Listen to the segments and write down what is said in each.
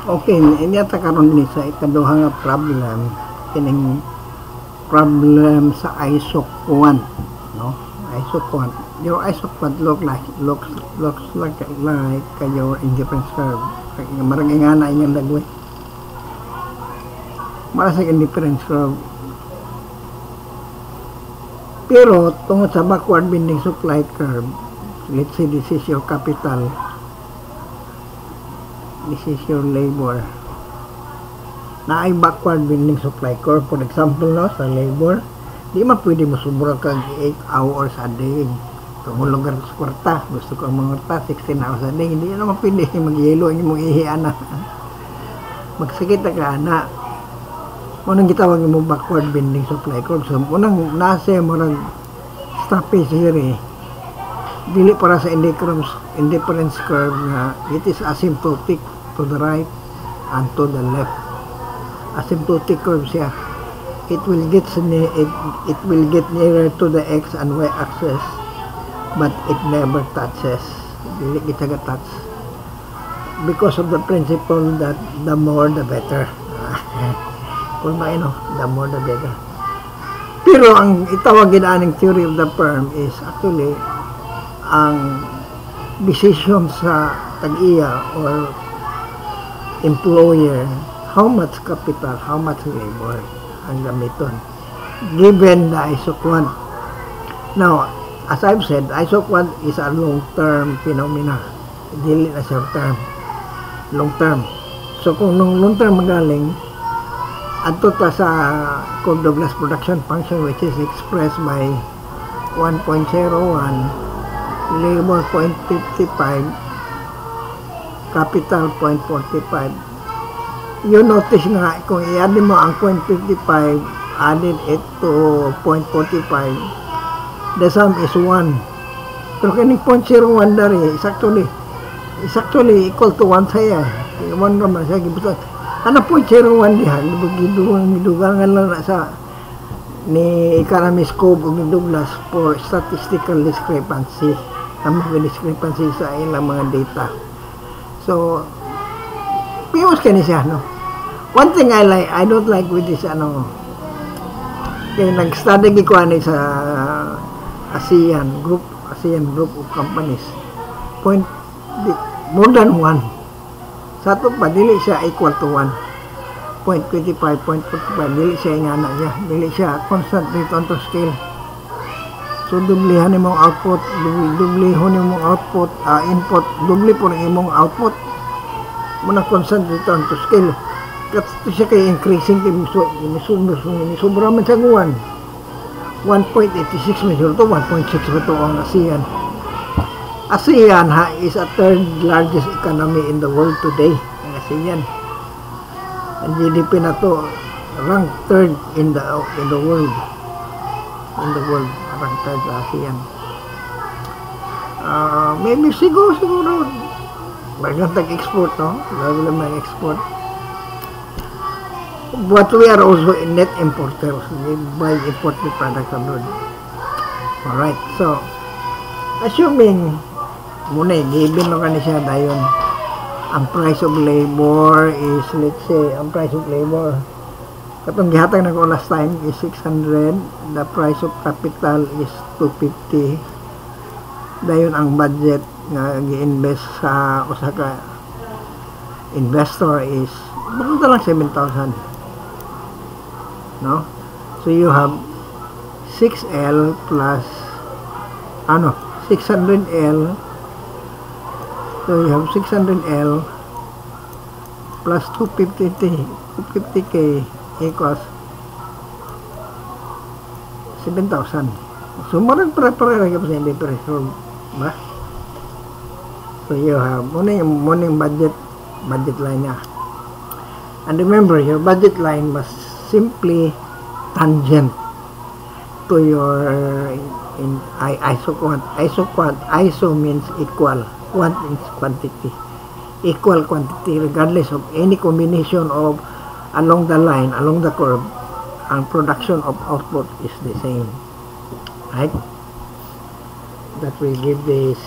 Okay, inyata karon ni sa ikaduha nga problem kining problem sa isoquant, no? Isoquant. Your isoquant looks like your indifference curve. Marang ingana inyong dagway. Mara sa indifference curve. Pero tungod sa backward bending supply curve, let's say this is your capital, this is your labor, na ay backward bending supply curve. For example, no, sa labor, di man pwede mo sobra kag 8 hours a day. Kung lugar sa kwarta, gusto ko ang mga kwarta 16 hours a day, hindi naman pwede mag-yelo ang imong ihian na magsakit ka na. Unang gitawag mo backward bending supply curve. So unang nasa mo ng stoppage here, dili para sa indifference curve nga it is asymptotic to the right and to the left. Asymptotic curve siya. It will get nearer to the x and y axis, but it never touches. Dili kita touch because of the principle that the more the better. Kung maino, the more the better. Pero ang itawagin aning theory of the firm is actually ang decision sa tag-iya or employer, how much capital, how much labor ang gamiton given the isoquant. Now, as I've said, isoquant is a long-term phenomena, dili na short-term, long-term. So kung long-term magaling adto ta sa Cobb-Douglas production function, which is expressed by 1.01, labor 0.55, capital 0.45. You notice nga kung i-add mo ang 0.55 added it to 0.45, the sum is 1. Pero kining 0.01 dari is actually equal to 1 saya. 1 naman siya gibutan. Ano po 0.01 dihan, midugangan lang na sa ni Economist Cobb o ni Douglas for statistical discrepancy. May discrepancy sa ilang mga data. So, piyos ka ni siya, no? One thing I don't like with this, kaya nag-study ko sa ASEAN group of companies. More than 1. Sa ito pa, dili siya equal to 1. 0.25, 0.45, dili siya ingana niya. Dili siya constant rate on to scale. So, dublihan imong output, dublihon imong output, input, dubli po ng imong output. Muna constant rate on to scale. Ito siya kay increasing, sobra man sa 1. 1.86 measure to 1.6 ba ito ang ASEAN. ASEAN is a third largest economy in the world today. Ang ASEAN. Ang GDP na to ranked third in the world. Ranked third sa ASEAN. Maybe siguro mayroon tag-export, no? Lalo lang may export. But we are also net importers. We buy imported products abroad. Alright, so assuming muna given lang siya dayon ang price of labor is, let's say, ang price of labor katong gihatag na ko last time is 600, the price of capital is 250, dayon ang budget nga gi-invest sa usa ka investor is basta lang 7,000, no? So you have 6L plus 600L. So you have 600L plus 250K equals 7,000. So marang pare-pare lagi pa sa indifference curve, ba? So you have morning budget line niya. And remember, your budget line must simply tangent to your isoquant. Iso means equal. Quant is quantity. Equal quantity regardless of any combination of along the line, along the curve, ang production of output is the same. Right? That will give the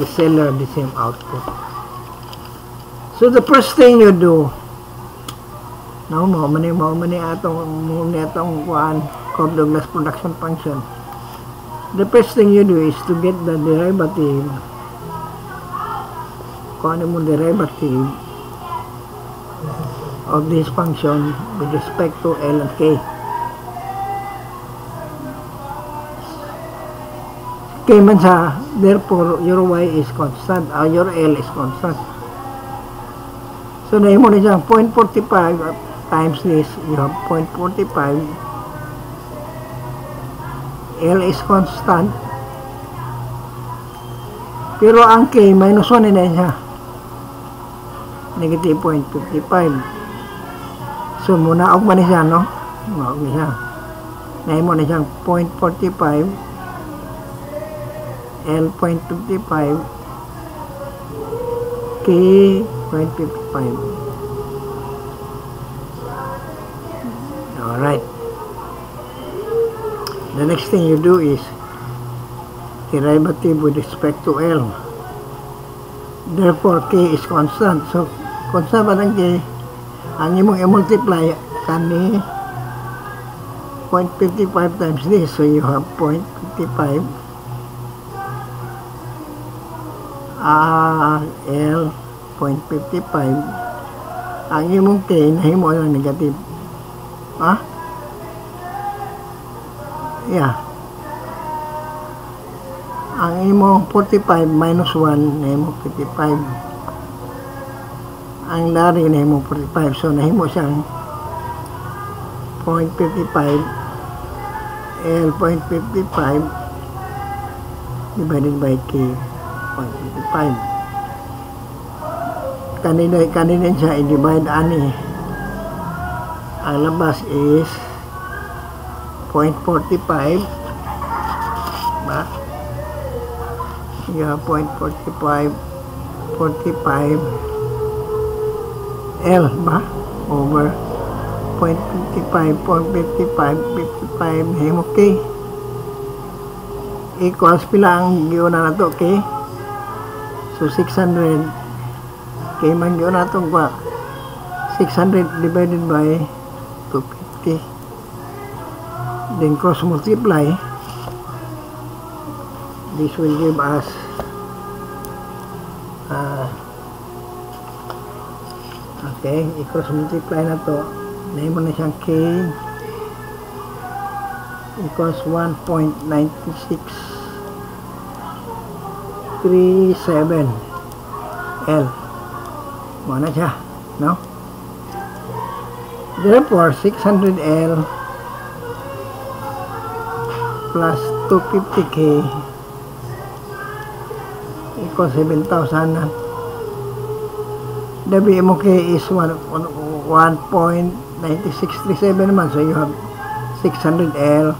seller the same output. So the first thing you do, now mo mani atong kuan Cobb-Douglas production function. The first thing you do is to get the derivative. Kung ano mo derivative of this function with respect to L and K. K man siya, therefore your Y is constant, your L is constant. So nahimo na siya 0.45 times this, you have 0.45. L is constant. Pero ang K minus 1 na siya. Negative 0.55. So muna og man siya, no? Maog na siya. Nahimo na siyang 0.45 L 0.55 K 0.55. Alright. The next thing you do is derivative with respect to L. Therefore, K is constant. So, constant pa ng K. Ang imong i-multiply kani 0.55 times this. So, you have 0.55 L 0.55. Ang imong K nahimo na negative. Yeah. Ang imong 45 minus 1 nahimo 55. Ang lari nahimo 45. So nahimo siyang 0.55 L 0.55 divided by K 0.55. Kanina siya i-divide ani. Ang labas is 0.45 ba? Yeah, 0.45 L ba? Over 0.55 nahimo K equals pila ang giuna na to K? So 600 K man yun natong pa 600 divided by 250, then cross multiply. This will give us okay, i-cross multiply na to, nahimo na siyang K equals 1.9637 L. Mana siya, no? Therefore, 600L plus 250K equals 7,000. The BMOK is 1.9637 naman. So you have 600L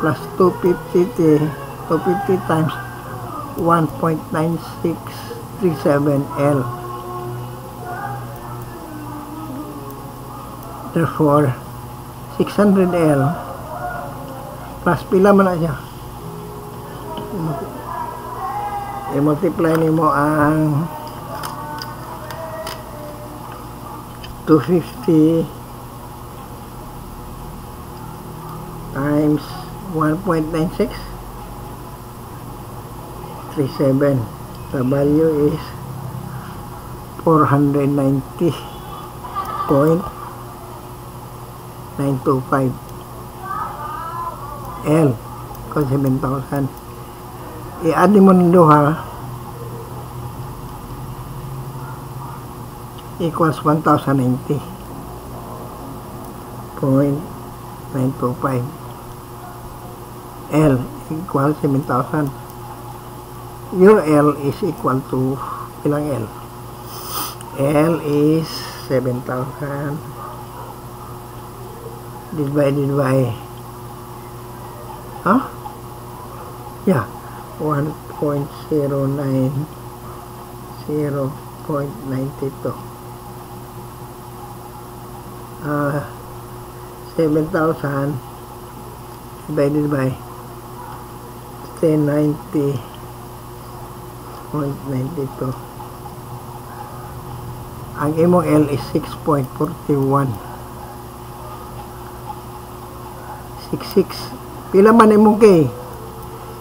plus 250 times 1.9637L. Therefore, 600L plus pila man na siya. I-multiply nimo ang 250 times 1.9637. The value is 490.925 L ko 7,000. I-add mo ng duha equals 1,090.925 L equals 7,000. Your L is equal to ilang L? L is 7,000 divided by 0.092 7,000 divided by 1090.92. Ang imong L is 6.41. 66. Pila man imong K?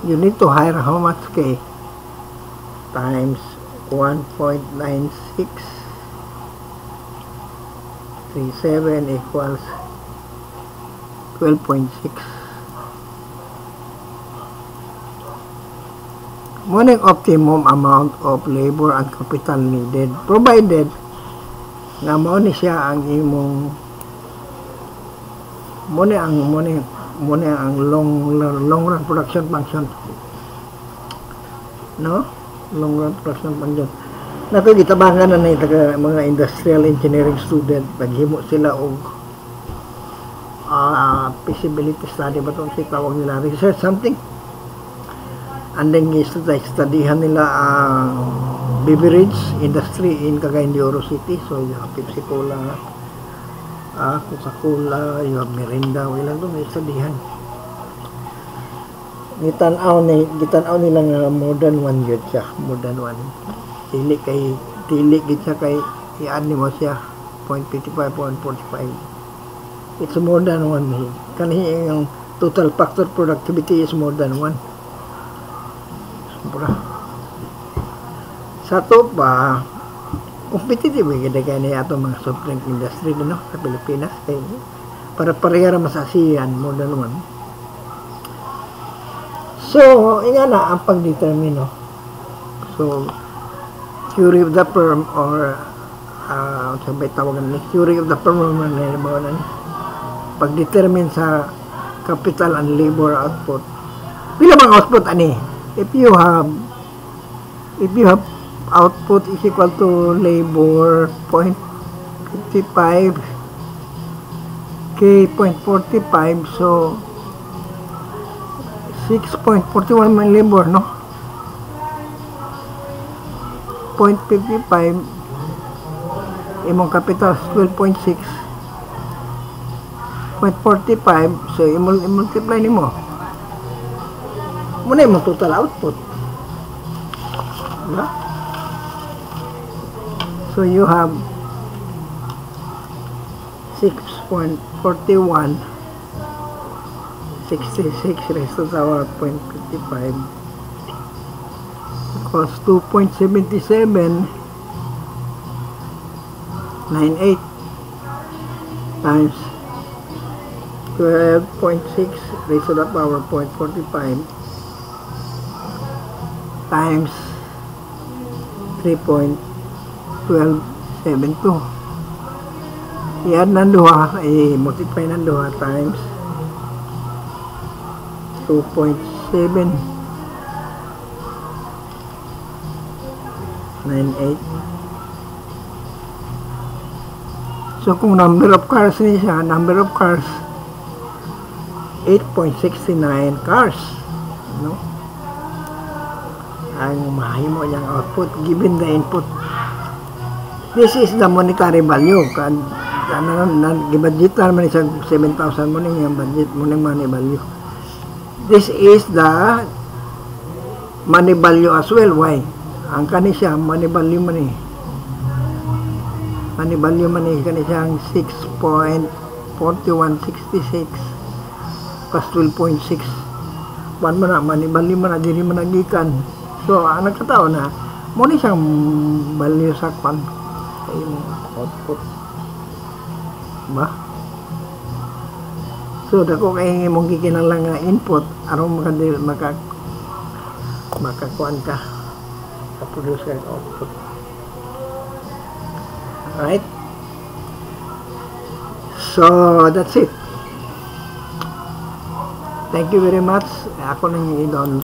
You need to hire how much K? Times 1.96. 37 equals 12.6. Morning optimum amount of labor and capital needed provided nga mao ni siya ang imong muna ang long run production function, no? Long run production function nato gitabangan na taga mga industrial engineering student paghimo sila og feasibility study ba itong tawag nila, research something, and then studyhan nila ang beverage industry in Cagayan de Oro City. So you have Pepsi Cola, Coca-Cola, you have Mirinda, ilang doon may studyhan. Gitanaw nila nga more than one yun siya, more than one. Dili gid siya kay i-add mo siya 0.55, 0.45. It's more than one. Kani yung total factor productivity is more than one. Sobra. Sa to pa, competitive gid kay ato mga soft drink industry no sa Pilipinas kay para parehara masasiyan more than one. So, ingana ang pag-determine, no? So, theory of the firm or sabay tawagan ni theory of the firm na pag-determine sa capital and labor output. Pila bang output ani? If you have output is equal to labor 0.55 K 0.45, so 6.41 man labor, no? 0.55 imong capital 12.6, 0.45, so i-multiply nimo muna imong total output, diba? So you have 6.41 66 raised to the power 0.55 equals 2.7798 times 12.6 raised to the power 0.45 times 3.1272. I-add ng duha, i-multiply ng duha times 2.798. So kung number of cars niya, number of cars 8.69 cars, no? Ang mahimo niyang output given the input. This is the monetary value. Gibudgetan man siya 7,000 mo yung budget mo ng money value. This is the money value as well. Why? Ang kani siya money value man money value man kani siya 6.4166 plus 12.6 man na money value man diri man nagikan. So ang nagkataon na mo ni siyang value sa kwan yung output ba? So dako kay imong gikinahanglan nga input aron makakuan ka produce ka output. Alright, so that's it. Thank you very much. Ako nang i-download